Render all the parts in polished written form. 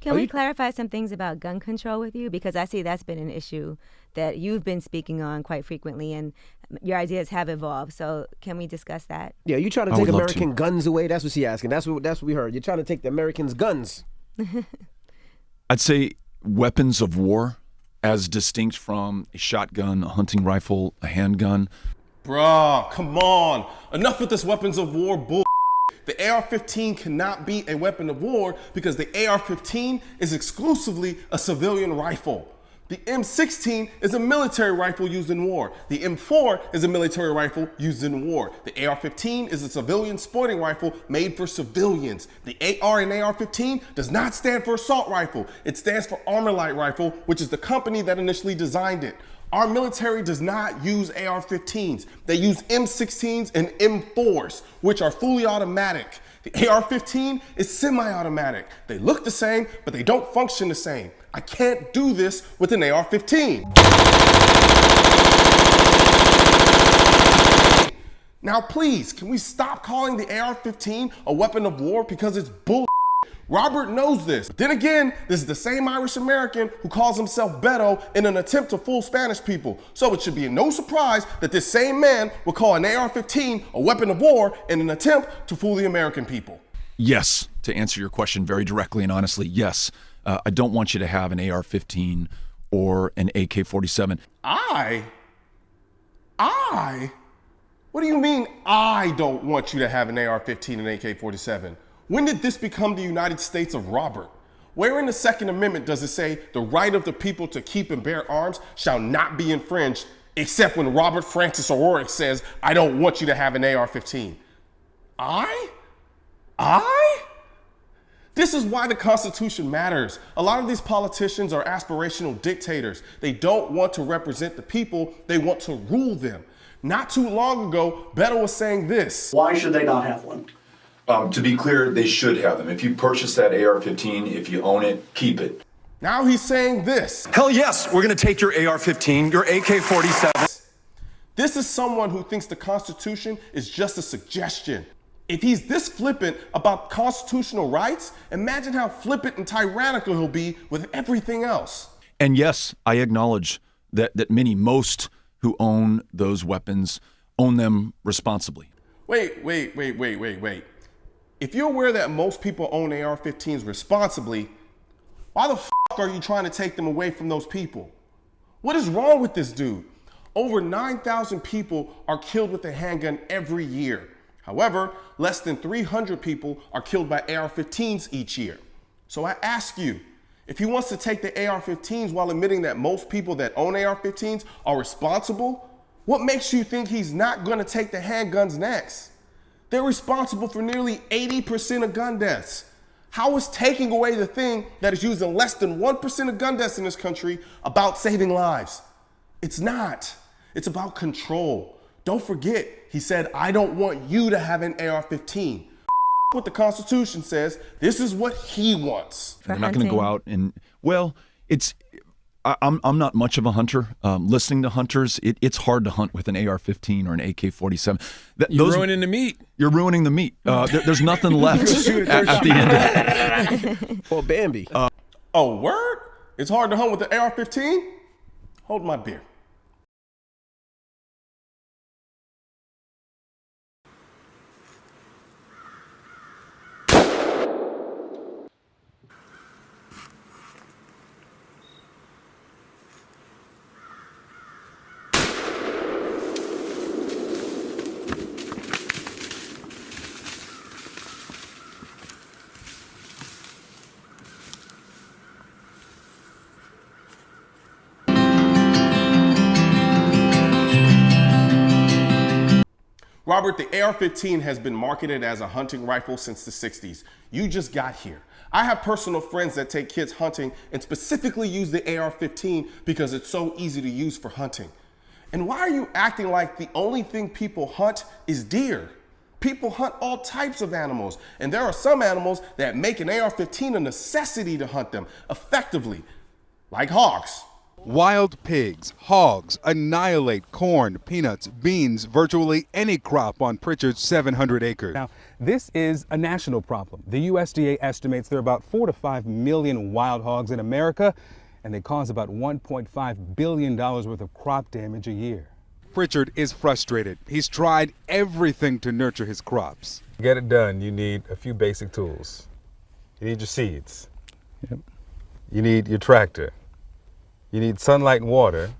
Can we clarify some things about gun control with you? Because I see that's been an issue that you've been speaking on quite frequently, and your ideas have evolved. So can we discuss that? Yeah, you trying to take American guns away? That's what she's asking. That's what we heard. You're trying to take the Americans' guns. I'd say weapons of war, as distinct from a shotgun, a hunting rifle, a handgun. Bruh, come on. Enough with this weapons of war bull. The AR-15 cannot be a weapon of war because the AR-15 is exclusively a civilian rifle. The M16 is a military rifle used in war. The M4 is a military rifle used in war. The AR-15 is a civilian sporting rifle made for civilians. The AR in AR-15 does not stand for assault rifle. It stands for Armalite rifle, which is the company that initially designed it. Our military does not use AR-15s. They use M16s and M4s, which are fully automatic. The AR-15 is semi-automatic. They look the same, but they don't function the same. I can't do this with an AR-15. Now please, can we stop calling the AR-15 a weapon of war because it's bull? Robert knows this. But then again, this is the same Irish American who calls himself Beto in an attempt to fool Spanish people. So it should be no surprise that this same man will call an AR-15 a weapon of war in an attempt to fool the American people. Yes, to answer your question very directly and honestly, yes. I don't want you to have an AR-15 or an AK-47. What do you mean I don't want you to have an AR-15 and AK-47? When did this become the United States of Robert? Where in the Second Amendment does it say the right of the people to keep and bear arms shall not be infringed, except when Robert Francis O'Rourke says, I don't want you to have an AR-15? This is why the Constitution matters. A lot of these politicians are aspirational dictators. They don't want to represent the people, they want to rule them. Not too long ago, Beto was saying this. Why should they not have one? To be clear, they should have them. If you purchase that AR-15, if you own it, keep it. Now he's saying this. Hell yes, we're gonna take your AR-15, your AK-47. This is someone who thinks the Constitution is just a suggestion. If he's this flippant about constitutional rights, imagine how flippant and tyrannical he'll be with everything else. And yes, I acknowledge that most who own those weapons own them responsibly. Wait. If you're aware that most people own AR-15s responsibly, why the f are you trying to take them away from those people? What is wrong with this dude? Over 9,000 people are killed with a handgun every year. However, less than 300 people are killed by AR-15s each year. So I ask you, if he wants to take the AR-15s while admitting that most people that own AR-15s are responsible, what makes you think he's not going to take the handguns next? They're responsible for nearly 80% of gun deaths. How is taking away the thing that is used in less than 1% of gun deaths in this country about saving lives? It's not. It's about control. Don't forget, he said, I don't want you to have an AR-15. What the Constitution says, this is what he wants. They're not going to go out and, well, I'm not much of a hunter. Listening to hunters, it's hard to hunt with an AR-15 or an AK-47. You're ruining the meat. You're ruining the meat. There's nothing left at the end. Or Bambi. Oh, word? It's hard to hunt with the AR-15? Hold my beer. Robert, the AR-15 has been marketed as a hunting rifle since the 60s. You just got here. I have personal friends that take kids hunting and specifically use the AR-15 because it's so easy to use for hunting. And why are you acting like the only thing people hunt is deer? People hunt all types of animals, and there are some animals that make an AR-15 a necessity to hunt them effectively, like hogs. Wild pigs, hogs annihilate corn, peanuts, beans, virtually any crop on Pritchard's 700 acres. Now, this is a national problem. The USDA estimates there are about 4 to 5 million wild hogs in America, and they cause about $1.5 billion worth of crop damage a year. Pritchard is frustrated. He's tried everything to nurture his crops. To get it done, you need a few basic tools. You need your seeds. Yep. You need your tractor. You need sunlight and water.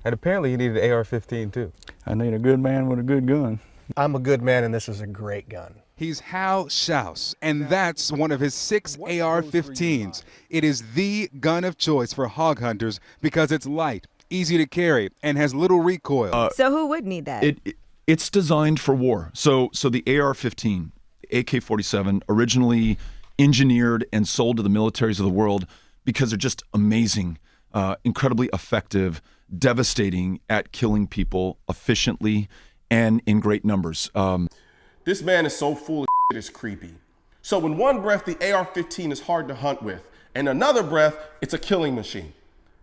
And apparently you need an AR-15 too. I need a good man with a good gun. I'm a good man, and this is a great gun. He's Hal Schaus, and that's one of his 6 AR-15s. It is the gun of choice for hog hunters because it's light, easy to carry, and has little recoil. So who would need that? It's designed for war. So the AR-15, AK-47, originally engineered and sold to the militaries of the world because they're just amazing, incredibly effective, devastating at killing people efficiently and in great numbers. This man is so full of shit, it's creepy. So in one breath, the AR-15 is hard to hunt with. In another breath, it's a killing machine.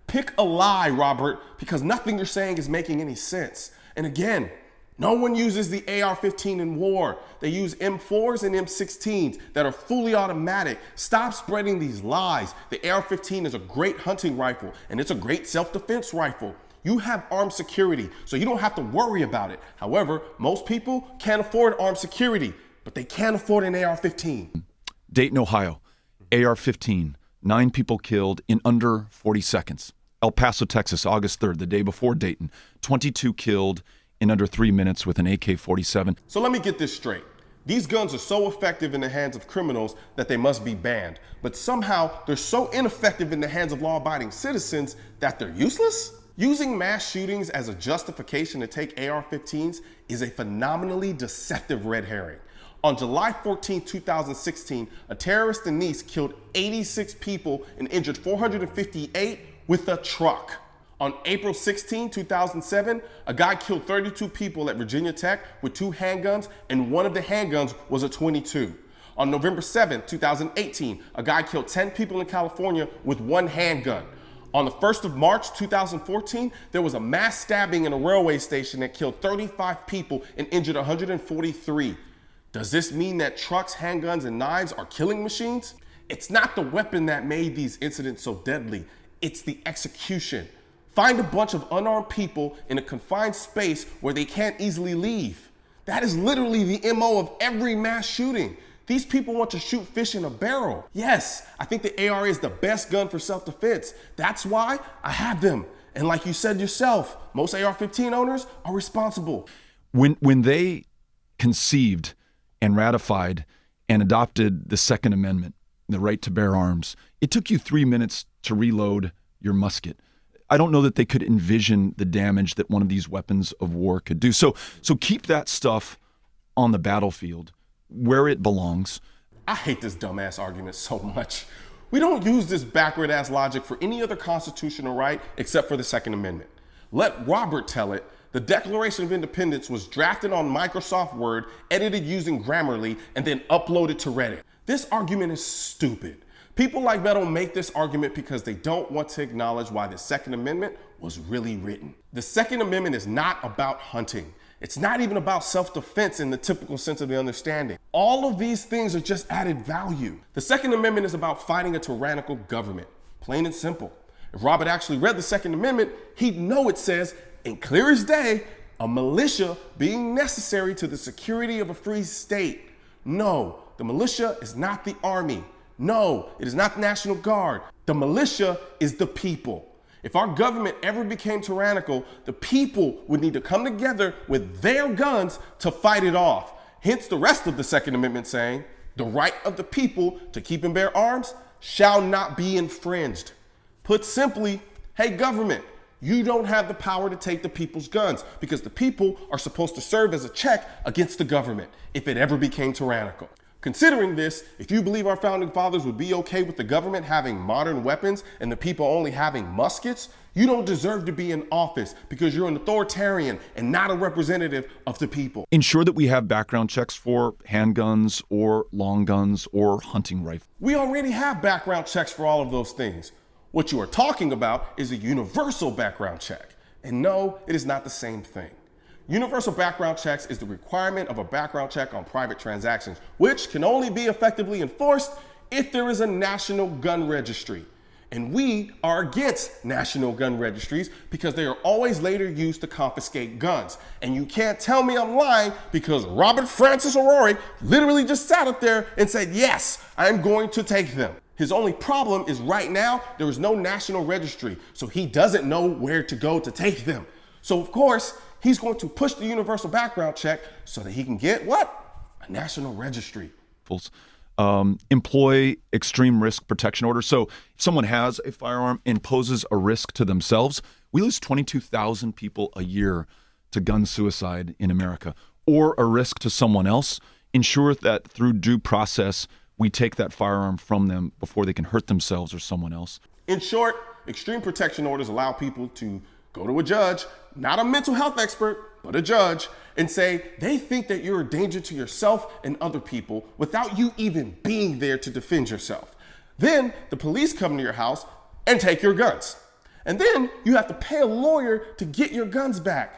Pick a lie, Robert, because nothing you're saying is making any sense. And again, no one uses the AR-15 in war. They use M4s and M16s that are fully automatic. Stop spreading these lies. The AR-15 is a great hunting rifle, and it's a great self-defense rifle. You have armed security, so you don't have to worry about it. However, most people can't afford armed security, but they can afford an AR-15. Dayton, Ohio, AR-15, 9 people killed in under 40 seconds. El Paso, Texas, August 3rd, the day before Dayton, 22 killed in under 3 minutes with an AK-47. So let me get this straight. These guns are so effective in the hands of criminals that they must be banned. But somehow they're so ineffective in the hands of law-abiding citizens that they're useless? Using mass shootings as a justification to take AR-15s is a phenomenally deceptive red herring. On July 14, 2016, a terrorist in Nice killed 86 people and injured 458 with a truck. On April 16, 2007, a guy killed 32 people at Virginia Tech with 2 handguns, and one of the handguns was a .22. On November 7, 2018, a guy killed 10 people in California with 1 handgun. On the 1st of March, 2014, there was a mass stabbing in a railway station that killed 35 people and injured 143. Does this mean that trucks, handguns, and knives are killing machines? It's not the weapon that made these incidents so deadly. It's the execution. Find a bunch of unarmed people in a confined space where they can't easily leave. That is literally the MO of every mass shooting. These people want to shoot fish in a barrel. Yes, I think the AR is the best gun for self-defense. That's why I have them. And like you said yourself, most AR-15 owners are responsible. When they conceived and ratified and adopted the Second Amendment, the right to bear arms, it took you 3 minutes to reload your musket. I don't know that they could envision the damage that one of these weapons of war could do. So keep that stuff on the battlefield where it belongs. I hate this dumbass argument so much. We don't use this backward-ass logic for any other constitutional right except for the Second Amendment. Let Robert tell it. The Declaration of Independence was drafted on Microsoft Word, edited using Grammarly, and then uploaded to Reddit. This argument is stupid. People like Beto make this argument because they don't want to acknowledge why the Second Amendment was really written. The Second Amendment is not about hunting. It's not even about self-defense in the typical sense of the understanding. All of these things are just added value. The Second Amendment is about fighting a tyrannical government, plain and simple. If Robert actually read the Second Amendment, he'd know it says, in clear as day, a militia being necessary to the security of a free state. No, the militia is not the army. No, it is not the National Guard. The militia is the people. If our government ever became tyrannical, the people would need to come together with their guns to fight it off. Hence the rest of the Second Amendment saying, the right of the people to keep and bear arms shall not be infringed. Put simply, hey government, you don't have the power to take the people's guns because the people are supposed to serve as a check against the government if it ever became tyrannical. Considering this, if you believe our founding fathers would be okay with the government having modern weapons and the people only having muskets, you don't deserve to be in office because you're an authoritarian and not a representative of the people. Ensure that we have background checks for handguns or long guns or hunting rifles. We already have background checks for all of those things. What you are talking about is a universal background check. And no, it is not the same thing. Universal background checks is the requirement of a background check on private transactions, which can only be effectively enforced if there is a national gun registry. And we are against national gun registries because they are always later used to confiscate guns. And you can't tell me I'm lying because Robert Francis O'Rourke literally just sat up there and said, yes, I'm going to take them. His only problem is right now, there is no national registry, so he doesn't know where to go to take them. So of course, he's going to push the universal background check so that he can get what? A national registry. Employ extreme risk protection orders. So if someone has a firearm and poses a risk to themselves, we lose 22,000 people a year to gun suicide in America, or a risk to someone else. Ensure that through due process, we take that firearm from them before they can hurt themselves or someone else. In short, extreme protection orders allow people to go to a judge, not a mental health expert, but a judge, and say they think that you're a danger to yourself and other people without you even being there to defend yourself. Then the police come to your house and take your guns. And then you have to pay a lawyer to get your guns back.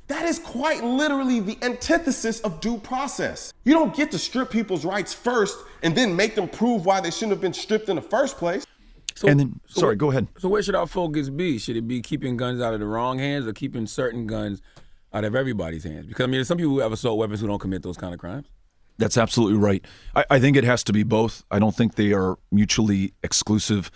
That is quite literally the antithesis of due process. You don't get to strip people's rights first and then make them prove why they shouldn't have been stripped in the first place. Sorry, go ahead. So where should our focus be? Should it be keeping guns out of the wrong hands or keeping certain guns out of everybody's hands? Because, I mean, there's some people who have assault weapons who don't commit those kind of crimes. That's absolutely right. I think it has to be both. I don't think they are mutually exclusive.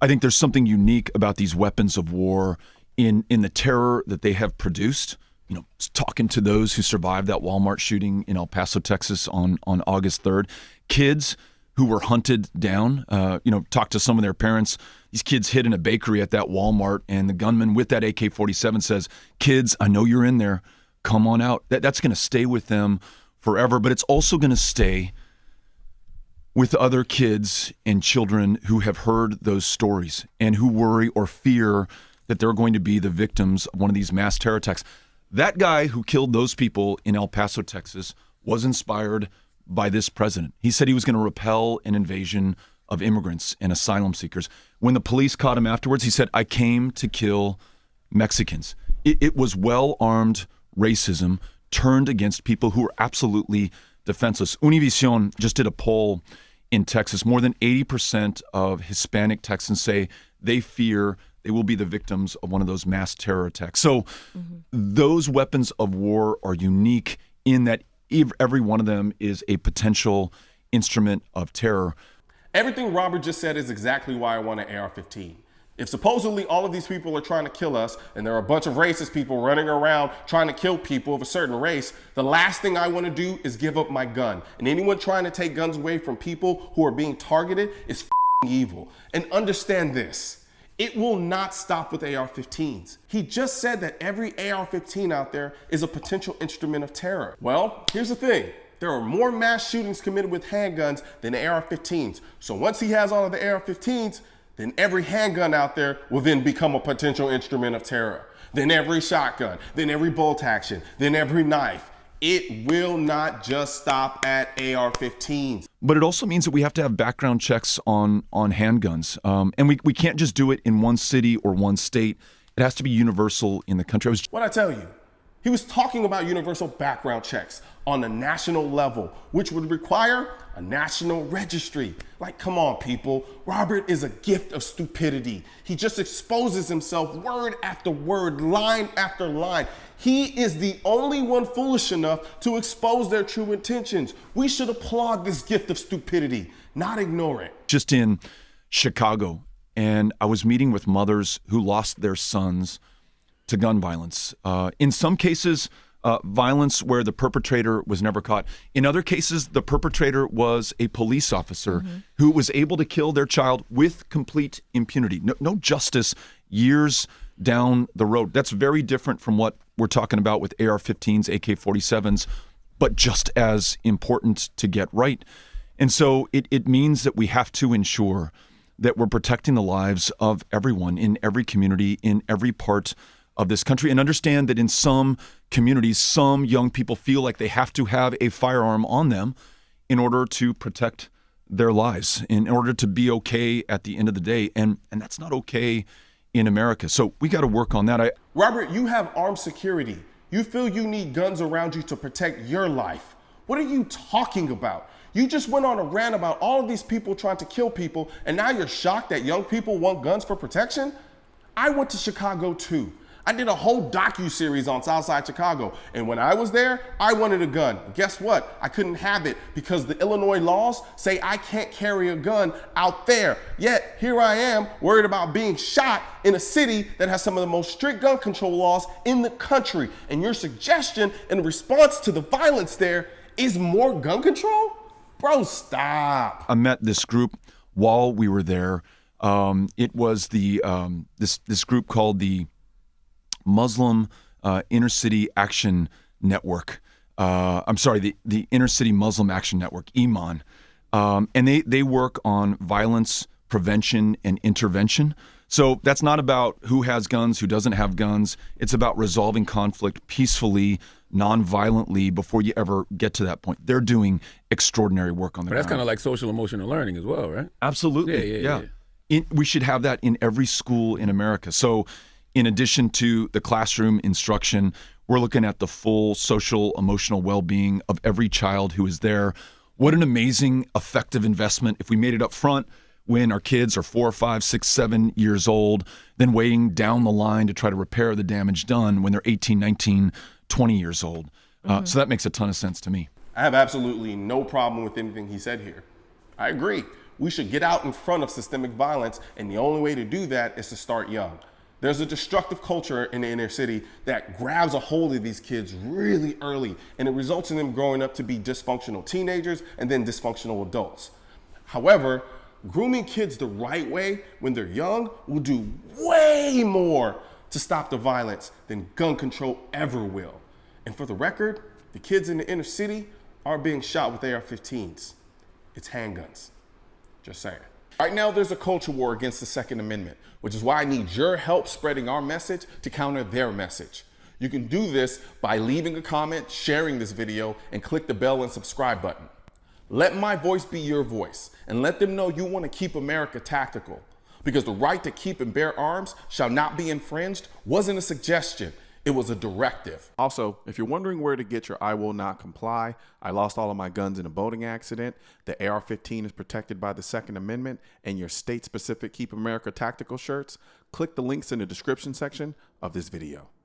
I think there's something unique about these weapons of war in the terror that they have produced. You know, talking to those who survived that Walmart shooting in El Paso, Texas on August 3rd, kids who were hunted down, talked to some of their parents. These kids hid in a bakery at that Walmart, and the gunman with that AK-47 says, kids, I know you're in there. Come on out. That's going to stay with them forever, but it's also going to stay with other kids and children who have heard those stories and who worry or fear that they're going to be the victims of one of these mass terror attacks. That guy who killed those people in El Paso, Texas, was inspired by this president. He said he was going to repel an invasion of immigrants and asylum seekers. When the police caught him afterwards, he said, I came to kill Mexicans. It was well-armed racism turned against people who were absolutely defenseless. Univision just did a poll in Texas. More than 80% of Hispanic Texans say they fear they will be the victims of one of those mass terror attacks. So those weapons of war are unique in that every one of them is a potential instrument of terror. Everything Robert just said is exactly why I want an AR-15. If supposedly all of these people are trying to kill us and there are a bunch of racist people running around trying to kill people of a certain race, the last thing I want to do is give up my gun. And anyone trying to take guns away from people who are being targeted is evil. And understand this, it will not stop with AR-15s. He just said that every AR-15 out there is a potential instrument of terror. Well, here's the thing. There are more mass shootings committed with handguns than AR-15s. So once he has all of the AR-15s, then every handgun out there will then become a potential instrument of terror. Then every shotgun, then every bolt action, then every knife. It will not just stop at AR-15s. But it also means that we have to have background checks on handguns. And we can't just do it in one city or one state. It has to be universal in the country. What'd I tell you? He was talking about universal background checks on a national level, which would require a national registry. Like, come on, people. Robert is a gift of stupidity. He just exposes himself word after word, line after line. He is the only one foolish enough to expose their true intentions. We should applaud this gift of stupidity, not ignore it. Just in Chicago, and I was meeting with mothers who lost their sons to gun violence. In some cases, violence where the perpetrator was never caught. In other cases, the perpetrator was a police officer who was able to kill their child with complete impunity. No justice years down the road. That's very different from what we're talking about with AR-15s, AK-47s, but just as important to get right. And so it means that we have to ensure that we're protecting the lives of everyone in every community, in every part of this country, and understand that in some communities, some young people feel like they have to have a firearm on them in order to protect their lives in order to be okay at the end of the day. And that's not okay in America. So we got to work on that. Robert, you have armed security. You feel you need guns around you to protect your life. What are you talking about? You just went on a rant about all of these people trying to kill people, and now you're shocked that young people want guns for protection? I went to Chicago too. I did a whole docu-series on Southside Chicago, and when I was there, I wanted a gun. Guess what? I couldn't have it because the Illinois laws say I can't carry a gun out there. Yet, here I am, worried about being shot in a city that has some of the most strict gun control laws in the country. And your suggestion in response to the violence there is more gun control? Bro, stop. I met this group while we were there. It was the this group called the Muslim Inner City Action Network. I'm sorry, the Inner City Muslim Action Network, IMAN. And they work on violence prevention and intervention. So that's not about who has guns, who doesn't have guns. It's about resolving conflict peacefully, non-violently before you ever get to that point. They're doing extraordinary work on the But ground. that's kind of like social emotional learning as well, right? Absolutely, Yeah. We should have that in every school in America. So in addition to the classroom instruction, we're looking at the full social, emotional well-being of every child who is there. What an amazing, effective investment if we made it up front when our kids are 4, 5, 6, 7 years old, then waiting down the line to try to repair the damage done when they're 18, 19, 20 years old. So that makes a ton of sense to me. I have absolutely no problem with anything he said here. I agree. We should get out in front of systemic violence, and the only way to do that is to start young. There's a destructive culture in the inner city that grabs a hold of these kids really early, and it results in them growing up to be dysfunctional teenagers and then dysfunctional adults. However, grooming kids the right way when they're young will do way more to stop the violence than gun control ever will. And for the record, the kids in the inner city aren't being shot with AR-15s. It's handguns. Just saying. Right now, there's a culture war against the Second Amendment, which is why I need your help spreading our message to counter their message. You can do this by leaving a comment, sharing this video, and click the bell and subscribe button. Let my voice be your voice, and let them know you want to keep America tactical. Because the right to keep and bear arms shall not be infringed wasn't a suggestion, it was a directive. Also, if you're wondering where to get your I will not comply, I lost all of my guns in a boating accident, the AR-15 is protected by the Second Amendment, and your state-specific Keep America Tactical shirts, click the links in the description section of this video.